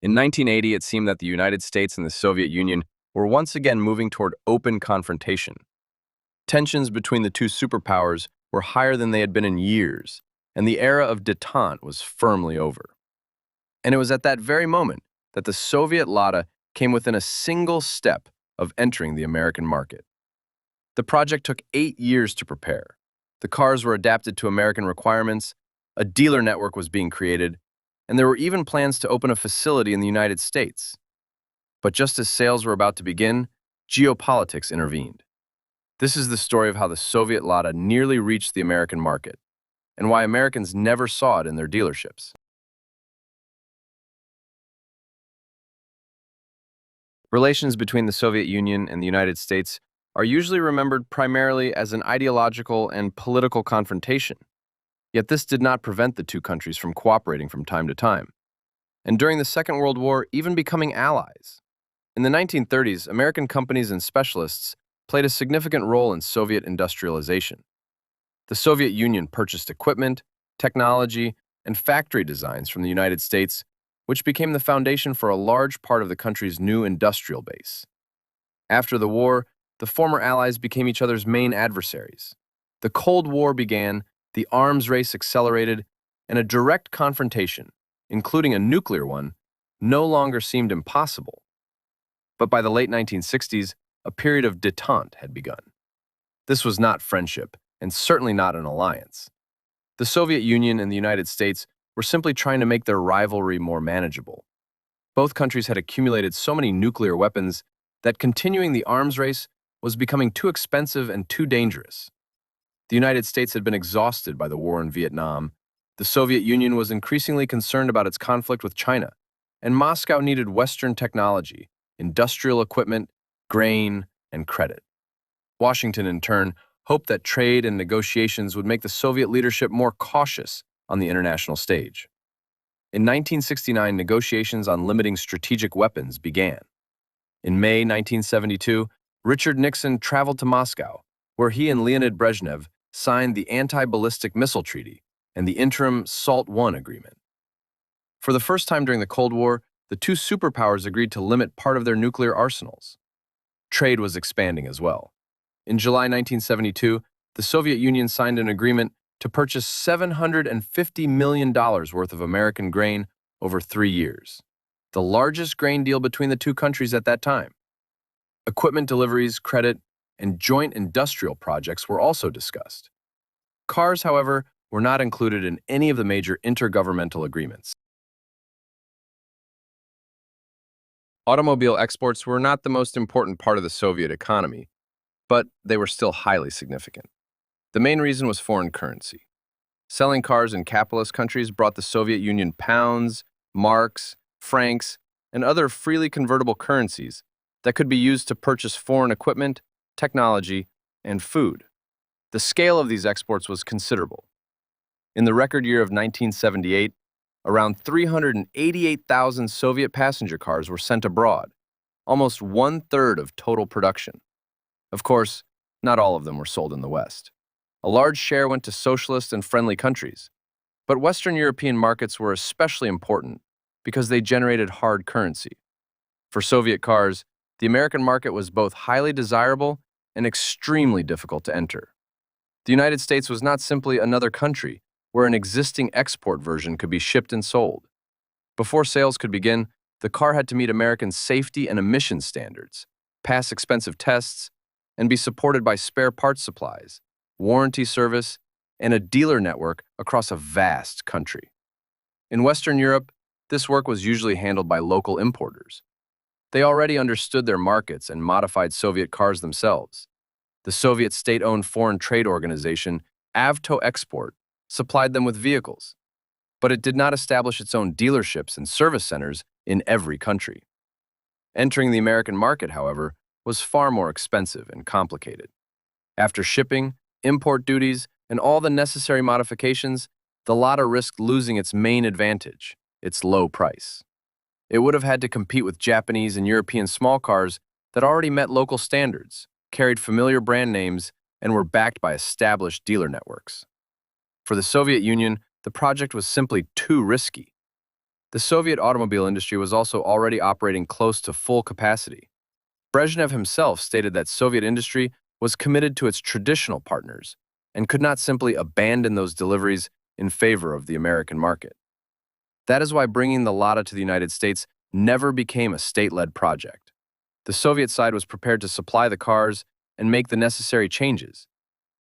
In 1980, it seemed that the United States and the Soviet Union were once again moving toward open confrontation. Tensions between the two superpowers were higher than they had been in years, and the era of détente was firmly over. And it was at that very moment that the Soviet Lada came within a single step of entering the American market. The project took 8 years to prepare. The cars were adapted to American requirements, a dealer network was being created, and there were even plans to open a facility in the United States. But just as sales were about to begin, geopolitics intervened. This is the story of how the Soviet Lada nearly reached the American market, and why Americans never saw it in their dealerships. Relations between the Soviet Union and the United States are usually remembered primarily as an ideological and political confrontation. Yet this did not prevent the two countries from cooperating from time to time, and during the Second World War, even becoming allies. In the 1930s, American companies and specialists played a significant role in Soviet industrialization. The Soviet Union purchased equipment, technology, and factory designs from the United States, which became the foundation for a large part of the country's new industrial base. After the war, the former allies became each other's main adversaries. The Cold War began, the arms race accelerated, and a direct confrontation, including a nuclear one, no longer seemed impossible. But by the late 1960s, a period of détente had begun. This was not friendship, and certainly not an alliance. The Soviet Union and the United States were simply trying to make their rivalry more manageable. Both countries had accumulated so many nuclear weapons that continuing the arms race was becoming too expensive and too dangerous. The United States had been exhausted by the war in Vietnam. The Soviet Union was increasingly concerned about its conflict with China, and Moscow needed Western technology, industrial equipment, grain, and credit. Washington, in turn, hoped that trade and negotiations would make the Soviet leadership more cautious on the international stage. In 1969, negotiations on limiting strategic weapons began. In May 1972, Richard Nixon traveled to Moscow, where he and Leonid Brezhnev signed the Anti-Ballistic Missile Treaty and the interim SALT I agreement. For the first time during the Cold War, the two superpowers agreed to limit part of their nuclear arsenals. Trade was expanding as well. In July 1972, the Soviet Union signed an agreement to purchase $750 million worth of American grain over 3 years, the largest grain deal between the two countries at that time. Equipment deliveries, credit, and joint industrial projects were also discussed. Cars, however, were not included in any of the major intergovernmental agreements. Automobile exports were not the most important part of the Soviet economy, but they were still highly significant. The main reason was foreign currency. Selling cars in capitalist countries brought the Soviet Union pounds, marks, francs, and other freely convertible currencies that could be used to purchase foreign equipment, technology, and food. The scale of these exports was considerable. In the record year of 1978, around 388,000 Soviet passenger cars were sent abroad, almost 1/3 of total production. Of course, not all of them were sold in the West. A large share went to socialist and friendly countries, but Western European markets were especially important because they generated hard currency. For Soviet cars, the American market was both highly desirable and extremely difficult to enter. The United States was not simply another country where an existing export version could be shipped and sold. Before sales could begin, the car had to meet American safety and emission standards, pass expensive tests, and be supported by spare parts supplies, warranty service, and a dealer network across a vast country. In Western Europe, this work was usually handled by local importers. They already understood their markets and modified Soviet cars themselves. The Soviet state-owned foreign trade organization, Avto Export, supplied them with vehicles, but it did not establish its own dealerships and service centers in every country. Entering the American market, however, was far more expensive and complicated. After shipping, import duties, and all the necessary modifications, the Lada risked losing its main advantage, its low price. It would have had to compete with Japanese and European small cars that already met local standards, carried familiar brand names, and were backed by established dealer networks. For the Soviet Union, the project was simply too risky. The Soviet automobile industry was also already operating close to full capacity. Brezhnev himself stated that Soviet industry was committed to its traditional partners and could not simply abandon those deliveries in favor of the American market. That is why bringing the Lada to the United States never became a state-led project. The Soviet side was prepared to supply the cars and make the necessary changes,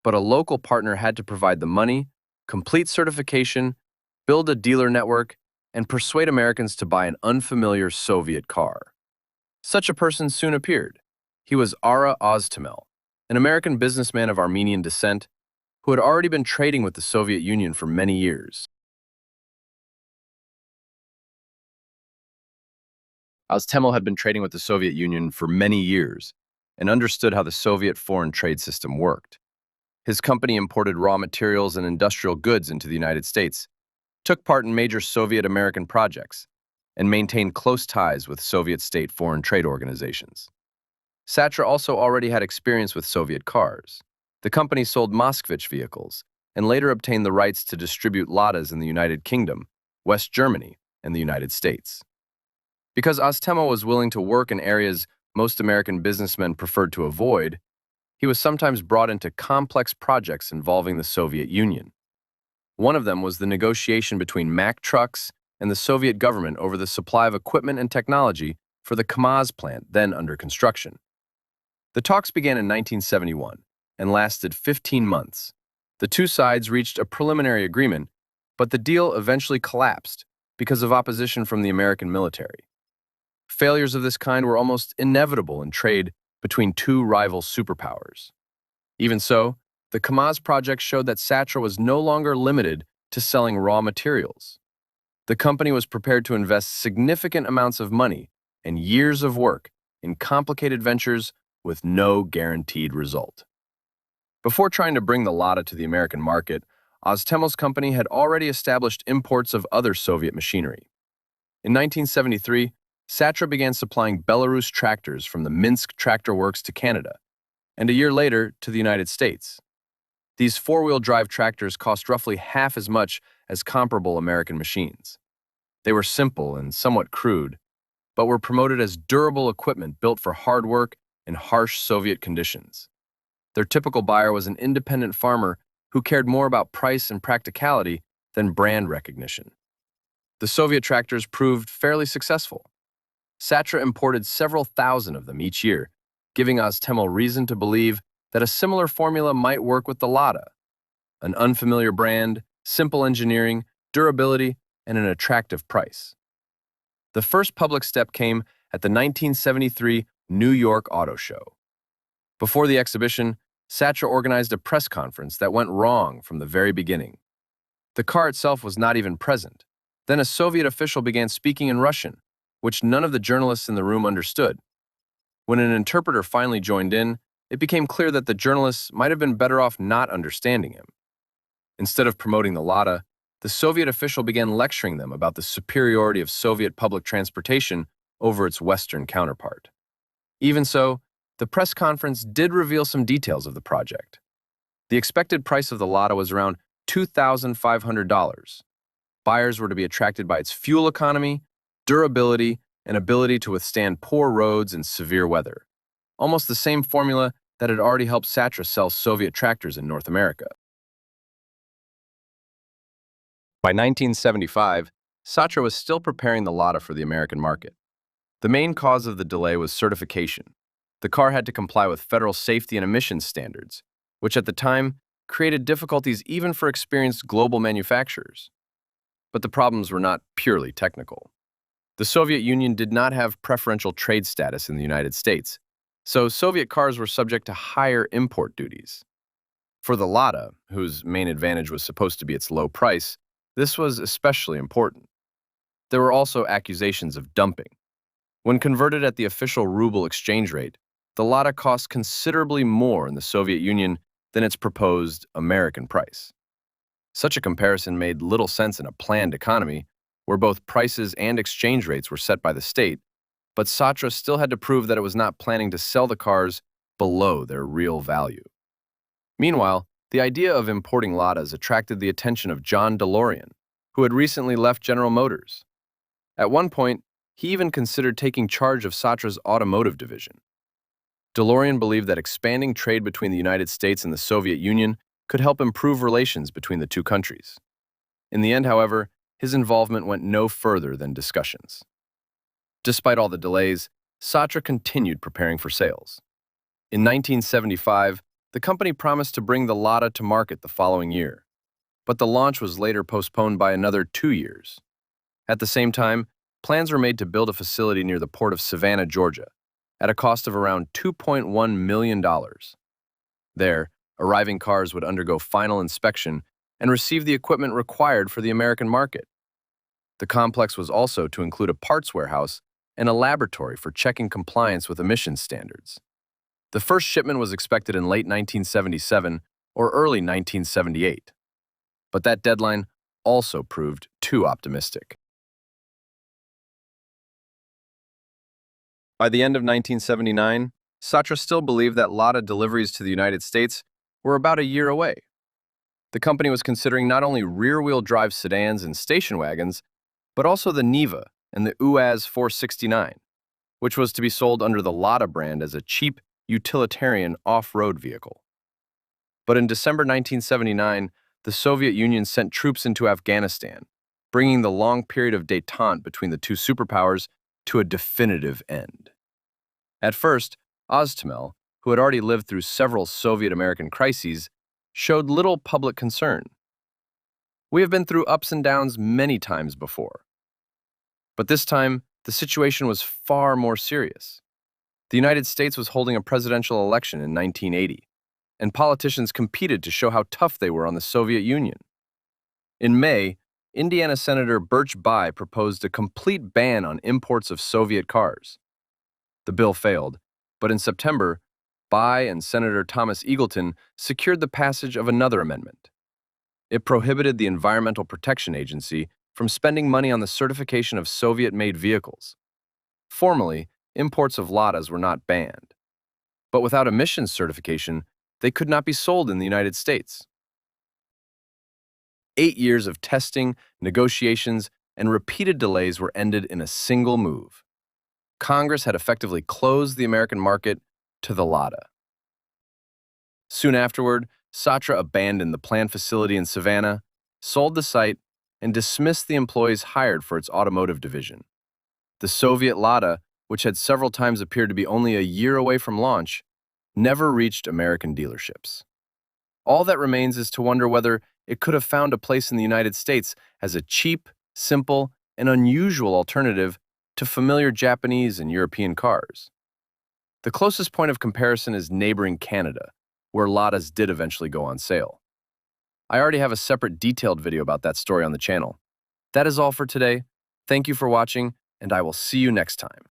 but a local partner had to provide the money, complete certification, build a dealer network, and persuade Americans to buy an unfamiliar Soviet car. Such a person soon appeared. He was Ara Oztemel, an American businessman of Armenian descent who had already been trading with the Soviet Union for many years. Oztemel had been trading with the Soviet Union for many years and understood how the Soviet foreign trade system worked. His company imported raw materials and industrial goods into the United States, took part in major Soviet-American projects, and maintained close ties with Soviet state foreign trade organizations. Satra also already had experience with Soviet cars. The company sold Moskvich vehicles and later obtained the rights to distribute Ladas in the United Kingdom, West Germany, and the United States. Because Oztemel was willing to work in areas most American businessmen preferred to avoid, he was sometimes brought into complex projects involving the Soviet Union. One of them was the negotiation between Mack Trucks and the Soviet government over the supply of equipment and technology for the KAMAZ plant then under construction. The talks began in 1971 and lasted 15 months. The two sides reached a preliminary agreement, but the deal eventually collapsed because of opposition from the American military. Failures of this kind were almost inevitable in trade between two rival superpowers. Even so, the KAMAZ project showed that Satra was no longer limited to selling raw materials. The company was prepared to invest significant amounts of money and years of work in complicated ventures with no guaranteed result. Before trying to bring the Lada to the American market, Oztemel's company had already established imports of other Soviet machinery. In 1973, Satra began supplying Belarus tractors from the Minsk Tractor Works to Canada, and a year later to the United States. These four-wheel drive tractors cost roughly half as much as comparable American machines. They were simple and somewhat crude, but were promoted as durable equipment built for hard work in harsh Soviet conditions. Their typical buyer was an independent farmer who cared more about price and practicality than brand recognition. The Soviet tractors proved fairly successful. Satra imported several thousand of them each year, giving Oztemel reason to believe that a similar formula might work with the Lada. An unfamiliar brand, simple engineering, durability, and an attractive price. The first public step came at the 1973 New York Auto Show. Before the exhibition, Satra organized a press conference that went wrong from the very beginning. The car itself was not even present. Then a Soviet official began speaking in Russian, which none of the journalists in the room understood. When an interpreter finally joined in, it became clear that the journalists might have been better off not understanding him. Instead of promoting the Lada, the Soviet official began lecturing them about the superiority of Soviet public transportation over its Western counterpart. Even so, the press conference did reveal some details of the project. The expected price of the Lada was around $2,500. Buyers were to be attracted by its fuel economy, durability, and ability to withstand poor roads and severe weather. Almost the same formula that had already helped Satra sell Soviet tractors in North America. By 1975, Satra was still preparing the Lada for the American market. The main cause of the delay was certification. The car had to comply with federal safety and emissions standards, which at the time created difficulties even for experienced global manufacturers. But the problems were not purely technical. The Soviet Union did not have preferential trade status in the United States, so Soviet cars were subject to higher import duties. For the Lada, whose main advantage was supposed to be its low price, this was especially important. There were also accusations of dumping. When converted at the official ruble exchange rate, the Lada cost considerably more in the Soviet Union than its proposed American price. Such a comparison made little sense in a planned economy where both prices and exchange rates were set by the state, but Satra still had to prove that it was not planning to sell the cars below their real value. Meanwhile, the idea of importing Ladas attracted the attention of John DeLorean, who had recently left General Motors. At one point, he even considered taking charge of Satra's automotive division. DeLorean believed that expanding trade between the United States and the Soviet Union could help improve relations between the two countries. In the end, however, his involvement went no further than discussions. Despite all the delays, Satra continued preparing for sales. In 1975, the company promised to bring the Lada to market the following year, but the launch was later postponed by another 2 years. At the same time, plans were made to build a facility near the port of Savannah, Georgia, at a cost of around $2.1 million. There, arriving cars would undergo final inspection and receive the equipment required for the American market. The complex was also to include a parts warehouse and a laboratory for checking compliance with emissions standards. The first shipment was expected in late 1977 or early 1978. But that deadline also proved too optimistic. By the end of 1979, Satra still believed that Lada deliveries to the United States were about a year away. The company was considering not only rear-wheel drive sedans and station wagons, but also the Niva and the UAZ 469, which was to be sold under the Lada brand as a cheap, utilitarian off-road vehicle. But in December 1979, the Soviet Union sent troops into Afghanistan, bringing the long period of détente between the two superpowers to a definitive end. At first, Oztemel, who had already lived through several Soviet-American crises, showed little public concern. "We have been through ups and downs many times before." But this time, the situation was far more serious. The United States was holding a presidential election in 1980, and politicians competed to show how tough they were on the Soviet Union. In May, Indiana Senator Birch Bayh proposed a complete ban on imports of Soviet cars. The bill failed, but in September, Bayh and Senator Thomas Eagleton secured the passage of another amendment. It prohibited the Environmental Protection Agency from spending money on the certification of Soviet-made vehicles. Formally, imports of Ladas were not banned, but without emissions certification, they could not be sold in the United States. 8 years of testing, negotiations, and repeated delays were ended in a single move. Congress had effectively closed the American market to the Lada. Soon afterward, Satra abandoned the planned facility in Savannah, sold the site, and dismissed the employees hired for its automotive division. The Soviet Lada, which had several times appeared to be only a year away from launch, never reached American dealerships. All that remains is to wonder whether it could have found a place in the United States as a cheap, simple, and unusual alternative to familiar Japanese and European cars. The closest point of comparison is neighboring Canada, where Ladas did eventually go on sale. I already have a separate detailed video about that story on the channel. That is all for today. Thank you for watching, and I will see you next time.